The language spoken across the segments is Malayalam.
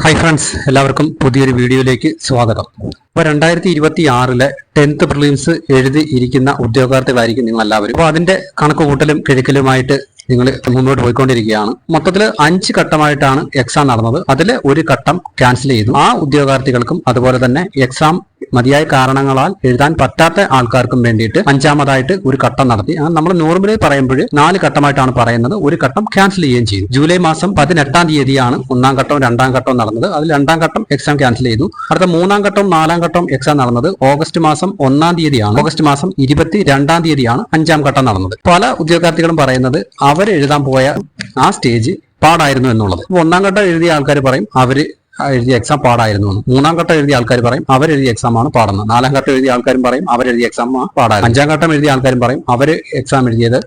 ഹായ് ഫ്രണ്ട്സ്, എല്ലാവർക്കും പുതിയൊരു വീഡിയോയിലേക്ക് സ്വാഗതം. അപ്പോൾ 2026 10th പ്രിലിംസ് എഴുതി ഇരിക്കുന്ന ഉദ്യോഗാർത്ഥികളായിരിക്കും നിങ്ങൾ എല്ലാവരും. അപ്പോൾ അതിന്റെ കണക്കുകൂട്ടലും കിഴക്കലുമായിട്ട് നിങ്ങൾ മുന്നോട്ട് പോയിക്കൊണ്ടിരിക്കുകയാണ്. മൊത്തത്തിൽ 5 ഘട്ടമായിട്ടാണ് എക്സാം നടന്നത്. അതിൽ ഒരു ഘട്ടം ക്യാൻസൽ ചെയ്തു. ആ ഉദ്യോഗാർത്ഥികൾക്കും അതുപോലെ തന്നെ എക്സാം മതിയായ കാരണങ്ങളാൽ എഴുതാൻ പറ്റാത്ത ആൾക്കാർക്കും വേണ്ടിയിട്ട് 5ാമതായിട്ട് ഒരു ഘട്ടം നടത്തി. നമ്മൾ നോർമലി പറയുമ്പോൾ 4 ഘട്ടമായിട്ടാണ് പറയുന്നത്. ഒരു ഘട്ടം ക്യാൻസൽ ചെയ്യുകയും ചെയ്തു. ജൂലൈ മാസം 18-ാം തീയതിയാണ് 1ാം ഘട്ടവും 2ാം ഘട്ടവും നടന്നത്. അതിൽ 2ാം ഘട്ടം എക്സാം ക്യാൻസൽ ചെയ്തു. അടുത്ത 3ാം ഘട്ടവും 4ാം ഘട്ടവും എക്സാം നടന്നത് ഓഗസ്റ്റ് മാസം 1-ാം തീയതിയാണ്. ഓഗസ്റ്റ് മാസം 22-ാം തീയതിയാണ് 5ാം ഘട്ടം നടന്നത്. പല ഉദ്യോഗാർത്ഥികളും പറയുന്നത് അവർ എഴുതാൻ പോയ ആ സ്റ്റേജ് പാടായിരുന്നു എന്നുള്ളത്. 1ാം ഘട്ടം എഴുതിയ ആൾക്കാർ പറയും അവര് എഴുതിയ എക്സാം പാടായിരുന്നു. 3ാം ഘട്ടം എഴുതിയ ആൾക്കാർ പറയും അവരെഴുതിയ എക്സാം ആണ് പാടുന്നത്. 4ാം ഘട്ടം എഴുതിയ ആൾക്കാരും പറയും അവരെഴുതിയ എക്സാം പാടായിരുന്നു. 5ാം ഘട്ടം എഴുതിയ ആൾക്കാരും പറയും അവര് എക്സാം എഴുതിയത്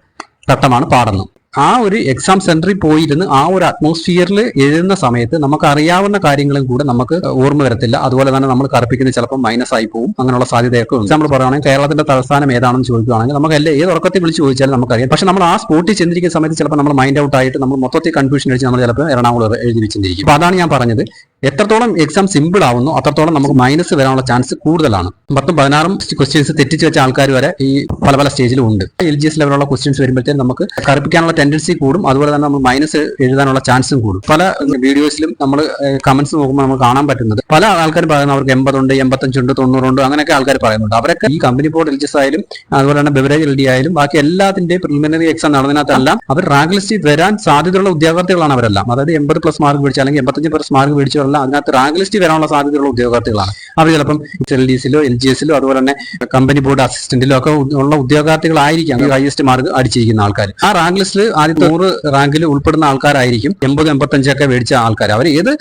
ഘട്ടമാണ് പാടുന്നത്. ആ ഒരു എക്സാം സെന്ററിൽ പോയിരുന്ന് ആ ഒരു അറ്റ്മോസ്ഫിയറിൽ എഴുതുന്ന സമയത്ത് നമുക്ക് അറിയാവുന്ന കാര്യങ്ങളും കൂടെ നമുക്ക് ഓർമ്മ വരത്തില്ല. അതുപോലെ തന്നെ നമ്മൾ കറുപ്പിക്കുന്നത് ചിലപ്പോൾ മൈനസ് ആയി പോകും. അങ്ങനെയുള്ള സാധ്യതയൊക്കെ ഉണ്ട്. നമ്മൾ പറയുകയാണെങ്കിൽ കേരളത്തിന്റെ തലസ്ഥാനം ഏതാണെന്ന് ചോദിക്കുകയാണെങ്കിൽ നമുക്ക് ഏത് ഉറക്കത്തിൽ വിളിച്ച് ചോദിച്ചാലും നമുക്കറിയാം. പക്ഷെ നമ്മൾ ആ സ്പോട്ടിൽ ചെന്നിരിക്കുന്ന സമയത്ത് ചിലപ്പോൾ നമ്മൾ മൈൻഡ് ഔട്ട് ആയിട്ട് നമ്മൾ മൊത്തത്തിൽ കൺഫ്യൂഷൻ അടിച്ച് നമ്മൾ ചിലപ്പോൾ എറണാകുളം എഴുതി വെച്ചിരിക്കും. അപ്പൊ അതാണ് ഞാൻ പറഞ്ഞത്, എത്രത്തോളം എക്സാം സിമ്പിൾ ആവുന്നു അത്രത്തോളം നമുക്ക് മൈനസ് വരാനുള്ള ചാൻസ് കൂടുതലാണ്. 10-16 ക്വസ്റ്റ്യൻസ് തെറ്റിച്ച് വെച്ച ആൾക്കാർ വരെ ഈ പല സ്റ്റേജിലും ഉണ്ട്. LGS ലെവലുള്ള ക്വസ്റ്റ്യൻസ് വരുമ്പോഴത്തേക്കും നമുക്ക് കറുപ്പിക്കാനുള്ള ടെൻഡൻസി കൂടും. അതുപോലെ തന്നെ നമ്മൾ മൈനസ് എഴുതാനുള്ള ചാൻസും കൂടും. പല വീഡിയോസിലും നമ്മൾ കമന്റ്സ് നോക്കുമ്പോൾ നമുക്ക് കാണാൻ പറ്റുന്നത് പല ആൾക്കാർ പറയുന്നത് അവർക്ക് 80 ഉണ്ട്, 85 ഉണ്ട്, 90 ഉണ്ട്, അങ്ങനെയൊക്കെ ആൾക്കാർ പറയുന്നുണ്ട്. അവരൊക്കെ ഈ കമ്പനി ബോർഡ് LGS ആയാലും അതുപോലെ തന്നെ ബെവറേജ് LD ആയാലും ബാക്കി എല്ലാത്തിന്റെയും പ്രിലിമിനറി എക്സാം നടന്നതിനകത്തെല്ലാം അവർ റാങ്ക് ലിസ്റ്റിൽ വരാൻ സാധ്യതയുള്ള ഉദ്യോഗാർത്ഥികളാണ് അവരെല്ലാം. അതായത് 80+ മാർക്ക് മേടിച്ച അല്ലെങ്കിൽ 85+ മാർക്ക് മേടിച്ചവരെല്ലാം അതിനകത്ത് റാങ്ക് ലിസ്റ്റ് വരാനുള്ള സാധ്യതയുള്ള ഉദ്യോഗാർത്ഥികളാണ്. അവർ ചിലപ്പം LDSിലോ LGSിലോ അതുപോലെ തന്നെ കമ്പനി ബോർഡ് അസിസ്റ്റന്റിലോ ഒക്കെ ഉള്ള ഉദ്യോഗാർത്ഥികളായിരിക്കാം ഹയസ്റ്റ് മാർക്ക് അടിച്ചിരിക്കുന്ന ആൾക്കാർ. ആ റാങ്ക് ലിസ്റ്റിൽ ആദ്യത്തെ 100 റാങ്കിൽ ഉൾപ്പെടുന്ന ആൾക്കാരായിരിക്കും 80-85 ഒക്കെ മേടിച്ച ആൾക്കാർ. അവർ ഏത്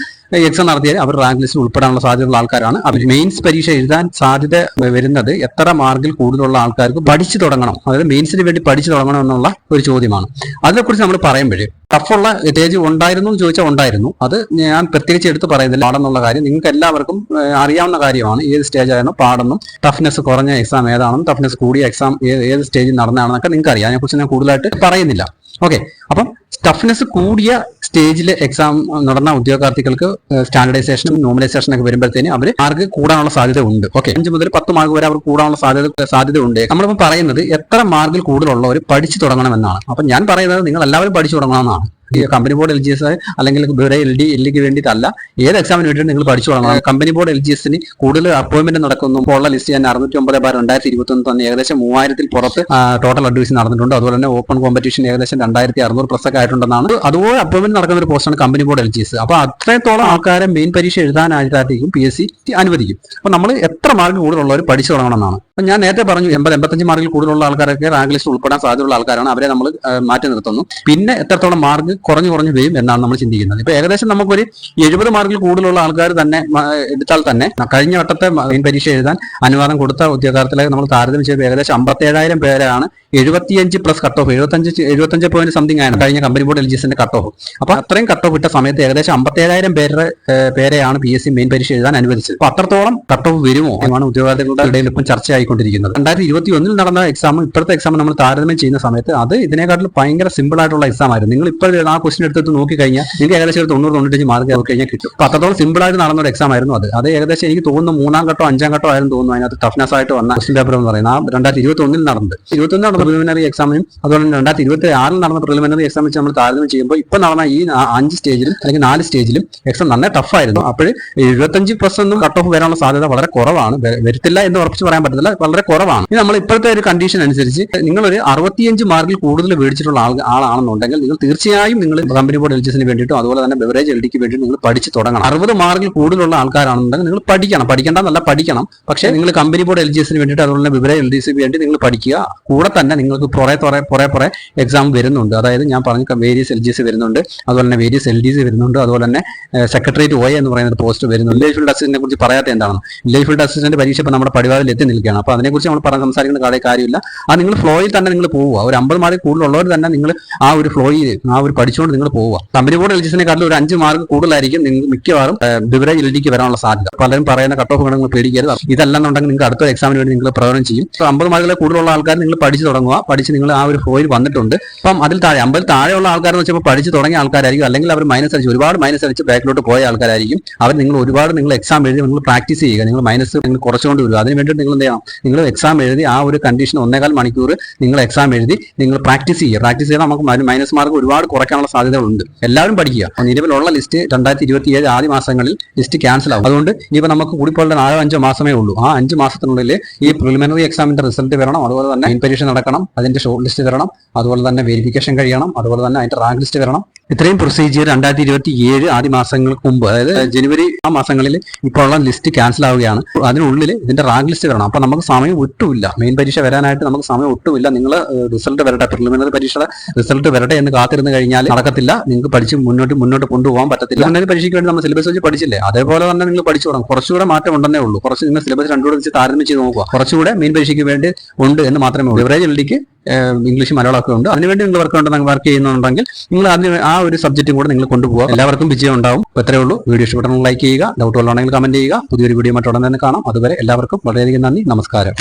എക്സാം നടത്തിയാലും അവർ റാങ്ക് ലിസ്റ്റിൽ ഉൾപ്പെടാനുള്ള സാധ്യതയുള്ള ആൾക്കാരാണ്. അവർ മെയിൻസ് പരീക്ഷ എഴുതാൻ സാധ്യത വരുന്നത് എത്ര മാർക്കിൽ കൂടുതലുള്ള ആൾക്കാർക്ക് പഠിച്ചു തുടങ്ങണം, അതായത് മെയിൻസിന് വേണ്ടി പഠിച്ചു തുടങ്ങണം എന്നുള്ള ഒരു ചോദ്യമാണ്. അതിനെക്കുറിച്ച് നമ്മൾ പറയുമ്പോൾ ടഫുള്ള സ്റ്റേജ് ഉണ്ടായിരുന്നു എന്ന് ചോദിച്ചാൽ ഉണ്ടായിരുന്നു. അത് ഞാൻ പ്രത്യേകിച്ച് എടുത്ത് പറയുന്നില്ല. പാടെന്നുള്ള കാര്യം നിങ്ങൾക്ക് എല്ലാവർക്കും അറിയാവുന്ന കാര്യമാണ്. ഏത് സ്റ്റേജ് ആയിരുന്നു പാടെന്നും ടഫ്നെസ് കുറഞ്ഞ എക്സാം ഏതാണെന്നും ടഫ്നെസ് കൂടിയ എക്സാം ഏത് സ്റ്റേജിൽ നടന്നതാണെന്നൊക്കെ നിങ്ങൾക്ക് അറിയാം. അതിനെക്കുറിച്ച് ഞാൻ കൂടുതലായിട്ട് പറയുന്നില്ല. ഓക്കെ, അപ്പം ടഫ്നെസ് കൂടിയ സ്റ്റേജിൽ എക്സാം നടന്ന ഉദ്യോഗാർത്ഥികൾക്ക് സ്റ്റാൻഡർഡൈസേഷനും നോർമലൈസേഷനൊക്കെ വരുമ്പോഴത്തേന് അവർ മാർക്ക് കൂടാനുള്ള സാധ്യത ഉണ്ട്. ഓക്കെ, 5 മുതൽ 10 മാർക്ക് വരെ അവർ കൂടാനുള്ള സാധ്യത ഉണ്ട്. നമ്മളിപ്പോൾ പറയുന്നത് എത്ര മാർക്കിൽ കൂടുതലുള്ളവർ പഠിച്ചു തുടങ്ങണമെന്നാണ്. അപ്പം ഞാൻ പറയുന്നത് നിങ്ങൾ എല്ലാവരും പഠിച്ചു തുടങ്ങണമെന്നാണ്. ഈ കമ്പനി ബോർഡ് LGS അല്ലെങ്കിൽ LDക്ക് വേണ്ടിയിട്ടല്ല, ഏത് എക്സാമിന് വേണ്ടിയിട്ട് നിങ്ങൾ പഠിച്ചു തുടങ്ങണം. കമ്പനി ബോർഡ് LGSന് കൂടുതൽ അപ്പോയിന്റ്മെന്റ് നടക്കുന്നു. ഇപ്പോൾ ഉള്ള ലിസ്റ്റ് ഞാൻ 609/2021 തന്നെ ഏകദേശം 3000-ൽ പുറത്ത് ടോട്ടൽ അഡ്വൈസ് നടന്നിട്ടുണ്ട്. അതുപോലെ തന്നെ ഓപ്പൺ കോമ്പറ്റീഷൻ ഏകദേശം 2600+ ഒക്കെ ആയിട്ടുണ്ടെന്നാണ്. അതുപോലെ അപ്പോയിന്റ്മെന്റ് നടക്കുന്ന ഒരു പോസ്റ്റാണ് കമ്പനി ബോർഡ് LGS. അപ്പൊ അത്രത്തോളം ആൾക്കാരെ മെയിൻ പരീക്ഷ എഴുതാനായിട്ടായിരിക്കും PSC അനുവദിക്കും. അപ്പൊ നമ്മൾ എത്ര മാർക്ക് കൂടുതലുള്ളവർ പഠിച്ചു തുടങ്ങണമെന്നാണ്. അപ്പൊ ഞാൻ നേരത്തെ പറഞ്ഞു 80-85 മാർക്കിൽ കൂടുതലുള്ള ആൾക്കാരൊക്കെ റാങ്ക് ലിസ്റ്റ് ഉൾപ്പെടാൻ സാധ്യതയുള്ള ആൾക്കാരാണ്. അവരെ നമ്മൾ മാറ്റി നിർത്തുന്നു. പിന്നെ എത്രത്തോളം മാർക്ക് കുറഞ്ഞു വരും എന്നാണ് നമ്മൾ ചിന്തിക്കുന്നത്. ഇപ്പൊ ഏകദേശം നമുക്കൊരു 70 മാർക്കിൽ കൂടുതലുള്ള ആൾക്കാർ തന്നെ എടുത്താൽ തന്നെ കഴിഞ്ഞ വട്ടത്തെ മെയിൻ പരീക്ഷ എഴുതാൻ അനുവാദം കൊടുത്ത ഉദ്യോഗാർത്ഥികളെ നമ്മൾ താരതമ്യം ചെയ്ത് ഏകദേശം 57,000 പേരാണ് 75+ കട്ട് ഓഫ് 75 പോയിന്റ് സംതിങ് ആണ് കഴിഞ്ഞ കമ്പനി ബോർഡ് LGSന്റെ കട്ട് ഓഫ്. അപ്പൊ അത്രയും കട്ട് ഓഫ് ഇട്ട സമയത്ത് ഏകദേശം 57,000 പേരെയാണ് PSC മെയിൻ പരീക്ഷ എഴുതാൻ അനുവദിച്ചത്. അപ്പൊ അത്രത്തോളം കട്ട് ഓഫ് വരുമോ എന്നാണ് ഉദ്യോഗാർത്ഥികളുടെ ഇടയിൽ ഇപ്പം ചർച്ചയായിക്കൊണ്ടിരിക്കുന്നത്. 2021 നടന്ന എക്സാം ഇപ്പോഴത്തെ എക്സാം നമ്മൾ താരതമ്യം ചെയ്യുന്ന സമയത്ത് അത് ഇതിനെക്കാട്ടിലും ഭയങ്കര സിമ്പിൾ ആയിട്ടുള്ള എക്സാം ആയിരുന്നു. നിങ്ങൾ ഇപ്പോൾ ആ ക്വസ്റ്റൻ എടുത്തിട്ട് നോക്കി കഴിഞ്ഞാൽ നിങ്ങൾക്ക് ഏകദേശം 90-95 മാർക്ക് ആയി കഴിഞ്ഞാൽ കിട്ടും. അപ്പൊ അത്രത്തോളം സിമ്പിൾ ആയിട്ട് നടന്ന ഒരു എക്സാം ആയിരുന്നു അത്. ഏകദേശം എനിക്ക് തോന്നുന്നു 3ാം ഘട്ടം 5ാം ഘട്ടം ആയിരുന്നു തോന്നുന്നു അതിനകത്ത് ടഫ്നെസ് ആയിട്ട് വന്ന ക്വസ്റ്റൻ പേപ്പർ എന്ന് പറയുന്നത്. ആ 2021 നടന്നത് 21 നടന്ന പ്രിലിമിനറി എക്സാമിനും അതുപോലെ 2026 നടന്ന പ്രിലിമിനറി എക്സാം വെച്ച് നമ്മൾ താരതമ്യം ചെയ്യുമ്പോൾ ഇപ്പൊ നടന്ന ഈ 5 സ്റ്റേജിലും അല്ലെങ്കിൽ 4 സ്റ്റേജിലും എക്സാം നന്നായി ടഫായിരുന്നു. അപ്പോൾ 75+ ഒന്നും കട്ട് ഓഫ് വരാനുള്ള സാധ്യത വളരെ കുറവാണ്. വരത്തില്ല എന്ന് ഉറപ്പിച്ച് പറയാൻ പറ്റത്തില്ല, വളരെ കുറവാണ്. ഇനി നമ്മൾ ഇപ്പോഴത്തെ ഒരു കണ്ടീഷൻ അനുസരിച്ച് നിങ്ങളൊരു 65 മാർക്കിൽ കൂടുതൽ മേടിച്ചിട്ടുള്ള ആളാണെന്നുണ്ടെങ്കിൽ നിങ്ങൾ തീർച്ചയായും നിങ്ങൾ കമ്പനി ബോർഡ് LGSന് വേണ്ടിയിട്ടും അതുപോലെ തന്നെ ബെവറേജ് LDക്ക് വേണ്ടി നിങ്ങൾ പഠിച്ചു തുടങ്ങണം. 60 മാർക്കിൽ കൂടുതലുള്ള ആൾക്കാരാണെന്നുണ്ടെങ്കിൽ നിങ്ങൾ പഠിക്കേണ്ടെന്നല്ല പഠിക്കണം. പക്ഷേ നിങ്ങൾ കമ്പനി ബോർഡ് LGSന് വേണ്ടിയിട്ട് അതുപോലെ തന്നെ ബെവറേജ് LDക്ക് വേണ്ടി നിങ്ങൾ പഠിക്കുക. കൂടെ തന്നെ നിങ്ങൾക്ക് കുറെ എക്സാം വരുന്നുണ്ട്. അതായത് ഞാൻ പറഞ്ഞ വേരിയസ് LGS വരുന്നുണ്ട്, അതുപോലെ തന്നെ വേരിയസ് LDC വരുന്നുണ്ട്, അതുപോലെ തന്നെ സെക്രട്ടേറിയറ്റ് OA എന്ന് പറയുന്ന ഒരു പോസ്റ്റ് വരുന്നുണ്ട്. ലൈഫ് ഫീൽഡ് അസിസ്റ്റന്റിനെ കുറിച്ച് പറയാത്ത എന്താണ്, ലൈഫ് ഫീൽഡ് അസിസ്റ്റന്റ് പരീക്ഷ ഇപ്പൊ നമ്മുടെ പടിവാതിൽ എത്തി നിൽക്കുകയാണ്. അപ്പൊ അതിനെക്കുറിച്ച് നമ്മൾ സംസാരിക്കുന്ന കാര്യമില്ല. അത് നിങ്ങൾ ഫ്ലോയിൽ തന്നെ നിങ്ങൾ പോവുക. ഒരു 50 മാർക്ക് കൂടുതലുള്ളവർ തന്നെ നിങ്ങൾ ആ ഒരു ഫ്ലോയിൽ പഠിച്ചുകൊണ്ട് നിങ്ങൾ പോവുക. കമ്പനി ബോർഡ് LGSനെക്കാട്ടിലും ഒരു 5 മാർക്ക് കൂടുതലായിരിക്കും നിങ്ങൾക്ക് മിക്കവാറും ബെവറേജ് LDക്ക് വരാനുള്ള സാധ്യത. പലരും പറയുന്ന കട്ട് ഓഫ് നിങ്ങൾ പേടിക്കരുത്. ഇതല്ലെന്നുണ്ടെങ്കിൽ നിങ്ങൾക്ക് അടുത്ത എക്സാമിന് വേണ്ടി നിങ്ങൾ പ്രകടനം ചെയ്യും. 50 മാർക്കിലെ കൂടുതലുള്ള ആൾക്കാർ നിങ്ങൾ പഠിച്ചു തുടങ്ങുക. പഠിച്ച് നിങ്ങൾ ആ ഒരു ഫ്ലോയിൽ വന്നിട്ടുണ്ട്. അപ്പം അതിൽ താഴെ 50 താഴെയുള്ള ആൾക്കാരെന്ന് വെച്ചപ്പോൾ പഠിച്ച് തുടങ്ങിയ ആൾക്കാരായിരിക്കും, അല്ലെങ്കിൽ അവർ മൈനസ് അടിച്ച് ഒരുപാട് മൈനസ് അടിച്ച് ബാക്കിലോട്ട് പോയ ആൾക്കാരായിരിക്കും. അവർ നിങ്ങൾ ഒരുപാട് നിങ്ങൾ എക്സാം എഴുതി നിങ്ങൾ പ്രാക്ടീസ് ചെയ്യുക, നിങ്ങൾ മൈനസ് നിങ്ങൾ കുറച്ചുകൊണ്ട് വരിക. അതിന് വേണ്ടിയിട്ട് നിങ്ങൾ എന്ത് ചെയ്യണം, നിങ്ങൾ എക്സാം എഴുതി ആ ഒരു കണ്ടീഷൻ 1.25 മണിക്കൂർ നിങ്ങൾ എക്സാം എഴുതി നിങ്ങൾ പ്രാക്ടീസ് ചെയ്യുക. പ്രാക്ടീസ് ചെയ്താൽ നമുക്ക് മൈനസ് മാർക്ക് ഒരുപാട് കുറയ്ക്കാനുള്ള സാധ്യതകളുണ്ട്. എല്ലാവരും പഠിക്കുക. നിലവിലുള്ള ലിസ്റ്റ് 2027 ആദ്യ മാസങ്ങളിൽ ലിസ്റ്റ് ക്യാൻസൽ ആവും. അതുകൊണ്ട് ഇനിയിപ്പോൾ നമുക്ക് കൂടിപ്പോഴുള്ള 4-5 മാസമേ ഉള്ളൂ. ആ 5 മാസത്തിനുള്ളിൽ ഈ പ്രിലിമിനറി എക്സാമിന്റെ റിസൾട്ട് വരണം, അതുപോലെ തന്നെ മെയിൻ പരീക്ഷ നടക്കണം, അതിന്റെ ഷോർട്ട് ലിസ്റ്റ് വരണം, അതുപോലെ തന്നെ വെരിഫിക്കേഷൻ കഴിയണം, അതുപോലെ തന്നെ അതിന്റെ റാങ്ക് ലിസ്റ്റ് വരണം. ഇത്രയും പ്രൊസീജിയർ 2027 ആദ്യ മാസങ്ങൾക്ക് മുമ്പ്, അതായത് ജനുവരി ആ മാസങ്ങളിൽ ഇപ്പോൾ ഉള്ള ലിസ്റ്റ് ക്യാൻസൽ ആവുകയാണ്. അതിനുള്ളിൽ ഇതിന്റെ റാങ്ക് ലിസ്റ്റ് വരണം. അപ്പൊ നമുക്ക് സമയം ഒട്ടുമില്ല, മെയിൻ പരീക്ഷ വരാനായിട്ട് നമുക്ക് സമയം ഒട്ടുമില്ല. നിങ്ങൾ റിസൾട്ട് വരട്ടെ, പ്രിലിമിനറി പരീക്ഷയുടെ റിസൾട്ട് വരട്ടെ എന്ന് കാത്തിരുന്ന് കഴിഞ്ഞാൽ നടക്കത്തില്ല. നിങ്ങൾക്ക് പഠിച്ച് മുന്നോട്ട് കൊണ്ടുപോകാൻ പറ്റത്തില്ല. പ്രിലിമിനറി പരീക്ഷയ്ക്ക് വേണ്ടി നമ്മൾ സിലബസ് വെച്ച് പഠിച്ചില്ലേ, അതേപോലെ തന്നെ നിങ്ങൾ പഠിച്ചു തുടങ്ങും. കുറച്ചുകൂടെ മാറ്റം ഉണ്ടെന്നേ ഉള്ളൂ. കുറച്ച് നിങ്ങൾ സിലബസ് രണ്ടുകൂടെ വെച്ച് താരതമ്യം ചെയ്ത് നോക്കുക. കുറച്ചുകൂടെ മെയിൻ പരീക്ഷയ്ക്ക് വേണ്ടി ഉണ്ട് എന്ന് മാത്രമേ ഉള്ളൂ. എവറേജ് എൽഡിക്ക് ഇംഗ്ലീഷ് മലയാളമൊക്കെ ഉണ്ട്. അതിനുവേണ്ടി നിങ്ങൾ വർക്ക് ചെയ്യുന്നുണ്ടെങ്കിൽ നിങ്ങൾ അതിന് ആ ഒരു സബ്ജക്റ്റും കൂടെ നിങ്ങൾ കൊണ്ടുപോകുക. എല്ലാവർക്കും വിജയം ഉണ്ടാവും. ഇത്രയേ ഉള്ളൂ. വീഡിയോ ഇഷ്ടപ്പെട്ടാൽ ലൈക്ക് ചെയ്യുക, ഡൗട്ടുകളുണ്ടെങ്കിൽ കമന്റ് ചെയ്യുക. പുതിയൊരു വീഡിയോ മറ്റോടെ തന്നെ കാണാം. അതുവരെ എല്ലാവർക്കും വളരെയധികം നന്ദി, നമസ്കാരം.